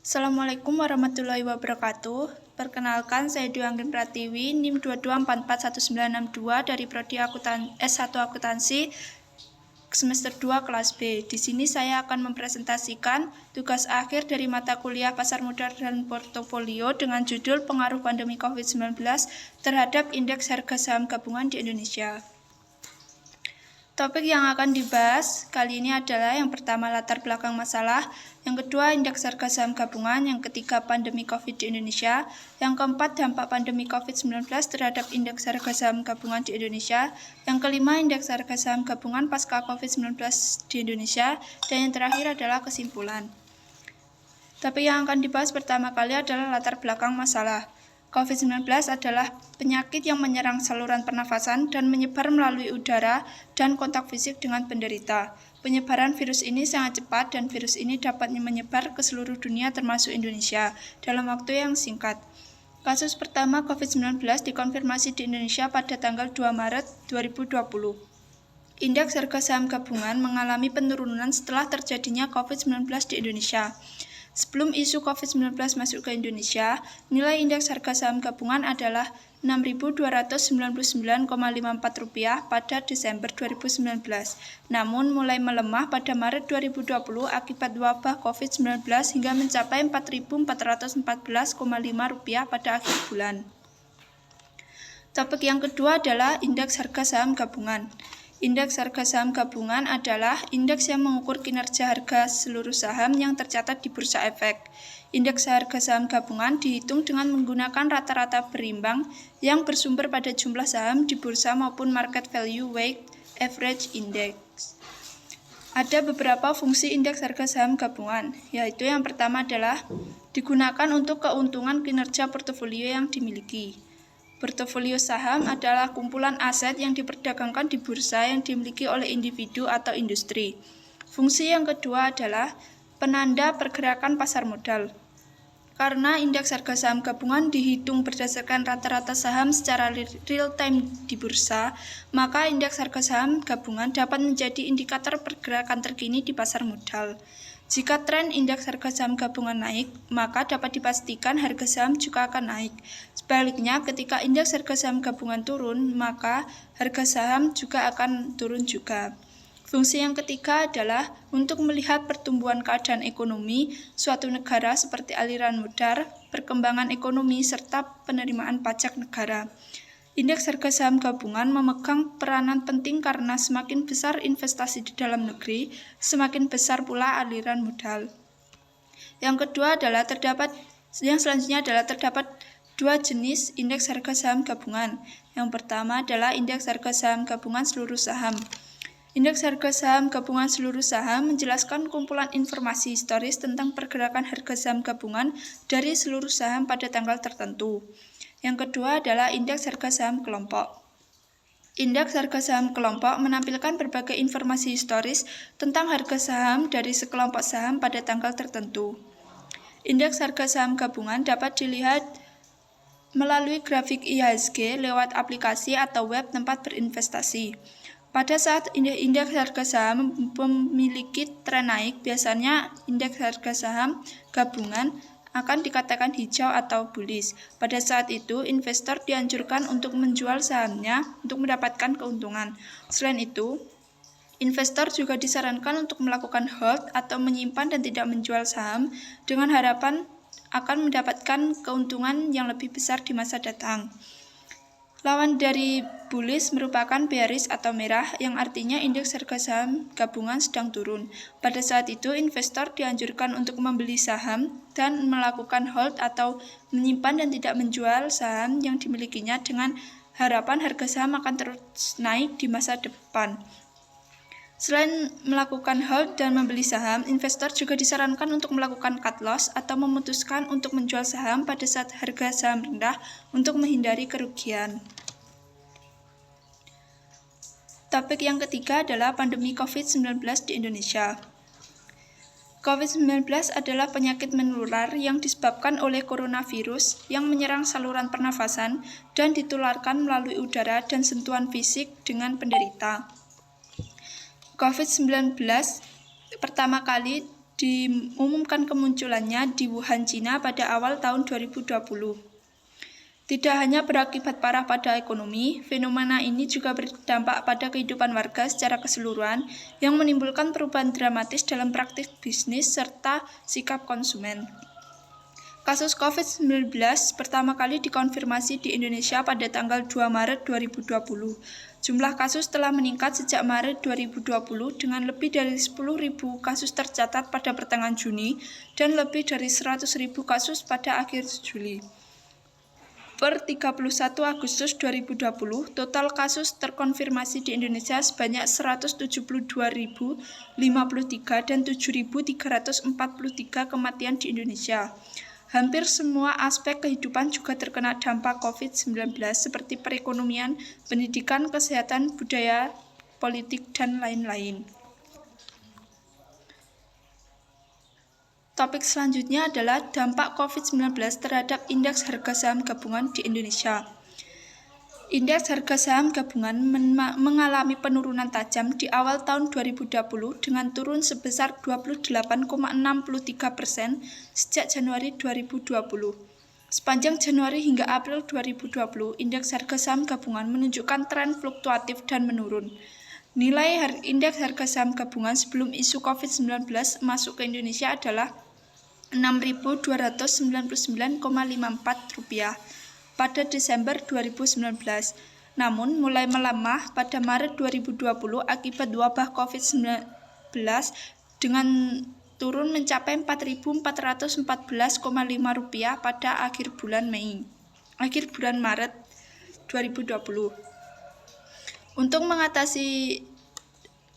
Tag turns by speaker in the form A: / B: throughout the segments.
A: Assalamualaikum warahmatullahi wabarakatuh. Perkenalkan, saya Dwi Anggreni Pratiwi, NIM 22441962 dari Prodi S1 Akuntansi semester 2 kelas B. Di sini saya akan mempresentasikan tugas akhir dari mata kuliah Pasar Modal dan Portofolio dengan judul Pengaruh Pandemi COVID-19 terhadap Indeks Harga Saham Gabungan di Indonesia. Topik yang akan dibahas kali ini adalah yang pertama latar belakang masalah, yang kedua indeks harga saham gabungan, yang ketiga pandemi COVID di Indonesia, yang keempat dampak pandemi COVID-19 terhadap indeks harga saham gabungan di Indonesia, yang kelima indeks harga saham gabungan pasca COVID-19 di Indonesia, dan yang terakhir adalah kesimpulan. Topik yang akan dibahas pertama kali adalah latar belakang masalah. COVID-19 adalah penyakit yang menyerang saluran pernafasan dan menyebar melalui udara dan kontak fisik dengan penderita. Penyebaran virus ini sangat cepat dan virus ini dapat menyebar ke seluruh dunia termasuk Indonesia dalam waktu yang singkat. Kasus pertama COVID-19 dikonfirmasi di Indonesia pada tanggal 2 Maret 2020. Indeks harga saham gabungan mengalami penurunan setelah terjadinya COVID-19 di Indonesia. Sebelum isu COVID-19 masuk ke Indonesia, nilai indeks harga saham gabungan adalah Rp6.299,54 pada Desember 2019. Namun mulai melemah pada Maret 2020 akibat wabah COVID-19 hingga mencapai Rp4.414,5 pada akhir bulan. Topik yang kedua adalah indeks harga saham gabungan. Indeks harga saham gabungan adalah indeks yang mengukur kinerja harga seluruh saham yang tercatat di Bursa Efek. Indeks harga saham gabungan dihitung dengan menggunakan rata-rata berimbang yang bersumber pada jumlah saham di bursa maupun market value weighted average index. Ada beberapa fungsi indeks harga saham gabungan, yaitu yang pertama adalah digunakan untuk keuntungan kinerja portofolio yang dimiliki. Portofolio saham adalah kumpulan aset yang diperdagangkan di bursa yang dimiliki oleh individu atau industri. Fungsi yang kedua adalah penanda pergerakan pasar modal. Karena indeks harga saham gabungan dihitung berdasarkan rata-rata saham secara real-time di bursa, maka indeks harga saham gabungan dapat menjadi indikator pergerakan terkini di pasar modal. Jika tren indeks harga saham gabungan naik, maka dapat dipastikan harga saham juga akan naik. Sebaliknya, ketika indeks harga saham gabungan turun, maka harga saham juga akan turun juga. Fungsi yang ketiga adalah untuk melihat pertumbuhan keadaan ekonomi suatu negara seperti aliran modal, perkembangan ekonomi, serta penerimaan pajak negara. Indeks harga saham gabungan memegang peranan penting karena semakin besar investasi di dalam negeri, semakin besar pula aliran modal. Yang selanjutnya adalah terdapat dua jenis indeks harga saham gabungan. Yang pertama adalah indeks harga saham gabungan seluruh saham. Indeks harga saham gabungan seluruh saham menjelaskan kumpulan informasi historis tentang pergerakan harga saham gabungan dari seluruh saham pada tanggal tertentu. Yang kedua adalah indeks harga saham kelompok. Indeks harga saham kelompok menampilkan berbagai informasi historis tentang harga saham dari sekelompok saham pada tanggal tertentu. Indeks harga saham gabungan dapat dilihat melalui grafik IHSG lewat aplikasi atau web tempat berinvestasi. Pada saat indeks harga saham memiliki tren naik, biasanya indeks harga saham gabungan akan dikatakan hijau atau bullish. Pada saat itu, investor dianjurkan untuk menjual sahamnya untuk mendapatkan keuntungan. Selain itu, investor juga disarankan untuk melakukan hold atau menyimpan dan tidak menjual saham dengan harapan akan mendapatkan keuntungan yang lebih besar di masa datang. Lawan dari bullish merupakan bearish atau merah, yang artinya indeks harga saham gabungan sedang turun. Pada saat itu, investor dianjurkan untuk membeli saham dan melakukan hold atau menyimpan dan tidak menjual saham yang dimilikinya dengan harapan harga saham akan terus naik di masa depan. Selain melakukan hold dan membeli saham, investor juga disarankan untuk melakukan cut loss atau memutuskan untuk menjual saham pada saat harga saham rendah untuk menghindari kerugian. Topik yang ketiga adalah pandemi COVID-19 di Indonesia. COVID-19 adalah penyakit menular yang disebabkan oleh coronavirus yang menyerang saluran pernafasan dan ditularkan melalui udara dan sentuhan fisik dengan penderita. COVID-19 pertama kali diumumkan kemunculannya di Wuhan, Cina pada awal tahun 2020. Tidak hanya berakibat parah pada ekonomi, fenomena ini juga berdampak pada kehidupan warga secara keseluruhan yang menimbulkan perubahan dramatis dalam praktik bisnis serta sikap konsumen. Kasus COVID-19 pertama kali dikonfirmasi di Indonesia pada tanggal 2 Maret 2020. Jumlah kasus telah meningkat sejak Maret 2020 dengan lebih dari 10.000 kasus tercatat pada pertengahan Juni dan lebih dari 100.000 kasus pada akhir Juli. Per 31 Agustus 2020, total kasus terkonfirmasi di Indonesia sebanyak 172.053 dan 7.343 kematian di Indonesia. Hampir semua aspek kehidupan juga terkena dampak COVID-19 seperti perekonomian, pendidikan, kesehatan, budaya, politik, dan lain-lain. Topik selanjutnya adalah dampak COVID-19 terhadap indeks harga saham gabungan di Indonesia. Indeks harga saham gabungan mengalami penurunan tajam di awal tahun 2020 dengan turun sebesar 28,63% sejak Januari 2020. Sepanjang Januari hingga April 2020, indeks harga saham gabungan menunjukkan tren fluktuatif dan menurun. Nilai indeks harga saham gabungan sebelum isu COVID-19 masuk ke Indonesia adalah Rp6.299,54 pada Desember 2019. Namun mulai melemah pada Maret 2020 akibat wabah COVID-19 dengan turun mencapai Rp4.414,5 pada akhir bulan Maret 2020. Untuk mengatasi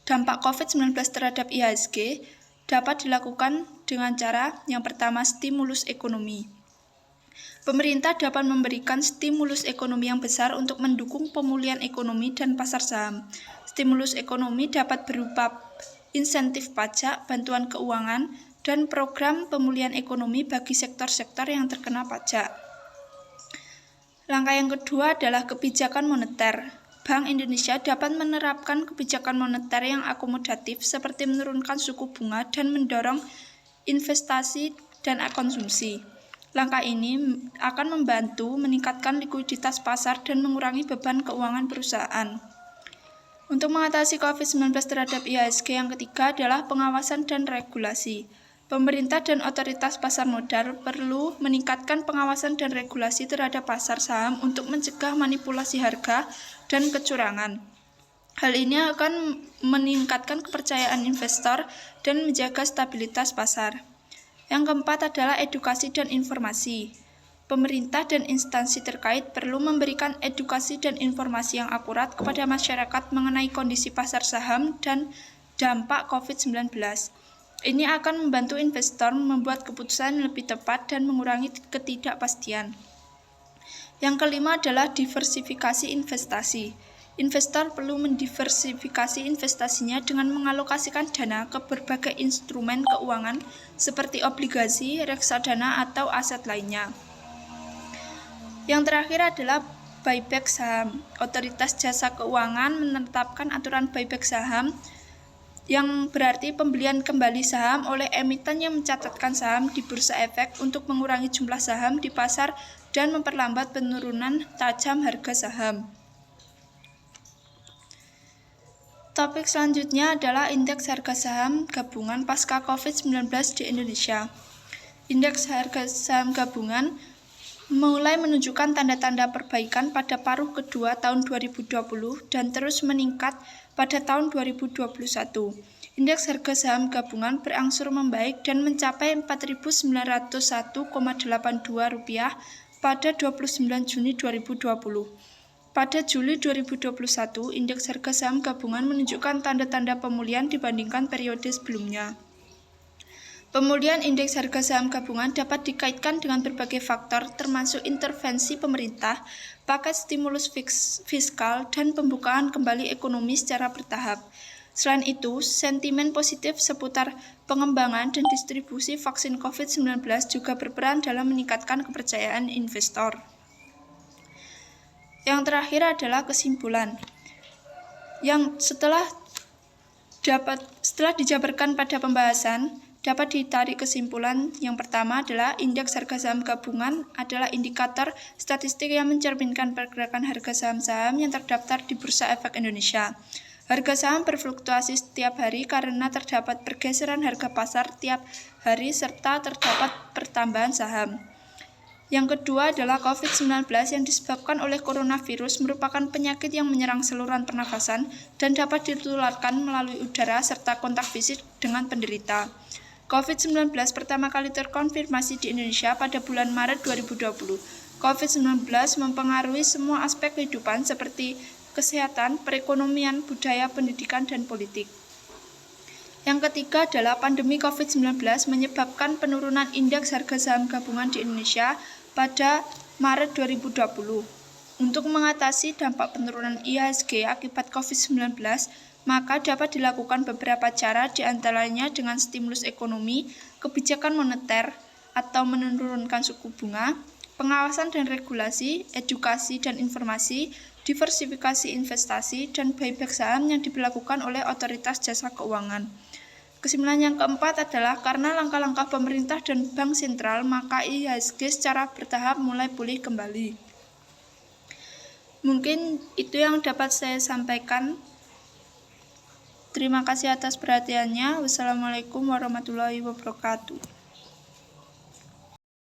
A: dampak COVID-19 terhadap IHSG dapat dilakukan dengan cara yang pertama, stimulus ekonomi. Pemerintah dapat memberikan stimulus ekonomi yang besar untuk mendukung pemulihan ekonomi dan pasar saham. Stimulus ekonomi dapat berupa insentif pajak, bantuan keuangan, dan program pemulihan ekonomi bagi sektor-sektor yang terkena pajak. Langkah yang kedua adalah kebijakan moneter. Bank Indonesia dapat menerapkan kebijakan moneter yang akomodatif seperti menurunkan suku bunga dan mendorong investasi dan konsumsi. Langkah ini akan membantu meningkatkan likuiditas pasar dan mengurangi beban keuangan perusahaan. Untuk mengatasi COVID-19 terhadap IHSG yang ketiga adalah pengawasan dan regulasi. Pemerintah dan otoritas pasar modal perlu meningkatkan pengawasan dan regulasi terhadap pasar saham untuk mencegah manipulasi harga dan kecurangan. Hal ini akan meningkatkan kepercayaan investor dan menjaga stabilitas pasar. Yang keempat adalah edukasi dan informasi. Pemerintah dan instansi terkait perlu memberikan edukasi dan informasi yang akurat kepada masyarakat mengenai kondisi pasar saham dan dampak COVID-19. Ini akan membantu investor membuat keputusan yang lebih tepat dan mengurangi ketidakpastian. Yang kelima adalah diversifikasi investasi. Investor perlu mendiversifikasi investasinya dengan mengalokasikan dana ke berbagai instrumen keuangan seperti obligasi, reksadana, atau aset lainnya. Yang terakhir adalah buyback saham. Otoritas Jasa Keuangan menetapkan aturan buyback saham yang berarti pembelian kembali saham oleh emiten yang mencatatkan saham di Bursa Efek untuk mengurangi jumlah saham di pasar dan memperlambat penurunan tajam harga saham. Topik selanjutnya adalah indeks harga saham gabungan pasca COVID-19 di Indonesia. Indeks harga saham gabungan mulai menunjukkan tanda-tanda perbaikan pada paruh kedua tahun 2020 dan terus meningkat pada tahun 2021. Indeks harga saham gabungan berangsur membaik dan mencapai Rp4.901,82 pada 29 Juni 2020. Pada Juli 2021, indeks harga saham gabungan menunjukkan tanda-tanda pemulihan dibandingkan periode sebelumnya. Pemulihan indeks harga saham gabungan dapat dikaitkan dengan berbagai faktor termasuk intervensi pemerintah, paket stimulus fiskal, dan pembukaan kembali ekonomi secara bertahap. Selain itu, sentimen positif seputar pengembangan dan distribusi vaksin COVID-19 juga berperan dalam meningkatkan kepercayaan investor. Yang terakhir adalah kesimpulan. Setelah dijabarkan pada pembahasan, dapat ditarik kesimpulan yang pertama adalah indeks harga saham gabungan adalah indikator statistik yang mencerminkan pergerakan harga saham-saham yang terdaftar di Bursa Efek Indonesia. Harga saham berfluktuasi setiap hari karena terdapat pergeseran harga pasar tiap hari serta terdapat pertambahan saham. Yang kedua adalah COVID-19 yang disebabkan oleh coronavirus merupakan penyakit yang menyerang saluran pernafasan dan dapat ditularkan melalui udara serta kontak fisik dengan penderita. COVID-19 pertama kali terkonfirmasi di Indonesia pada bulan Maret 2020. COVID-19 mempengaruhi semua aspek kehidupan seperti kesehatan, perekonomian, budaya, pendidikan, dan politik. Yang ketiga adalah pandemi COVID-19 menyebabkan penurunan indeks harga saham gabungan di Indonesia pada Maret 2020. Untuk mengatasi dampak penurunan IHSG akibat COVID-19, maka dapat dilakukan beberapa cara, diantaranya dengan stimulus ekonomi, kebijakan moneter, atau menurunkan suku bunga, pengawasan dan regulasi, edukasi dan informasi, diversifikasi investasi, dan buyback saham yang diberlakukan oleh otoritas jasa keuangan. Kesimpulan yang keempat adalah karena langkah-langkah pemerintah dan bank sentral, maka IHSG secara bertahap mulai pulih kembali. Mungkin itu yang dapat saya sampaikan. Terima kasih atas perhatiannya. Wassalamualaikum warahmatullahi wabarakatuh.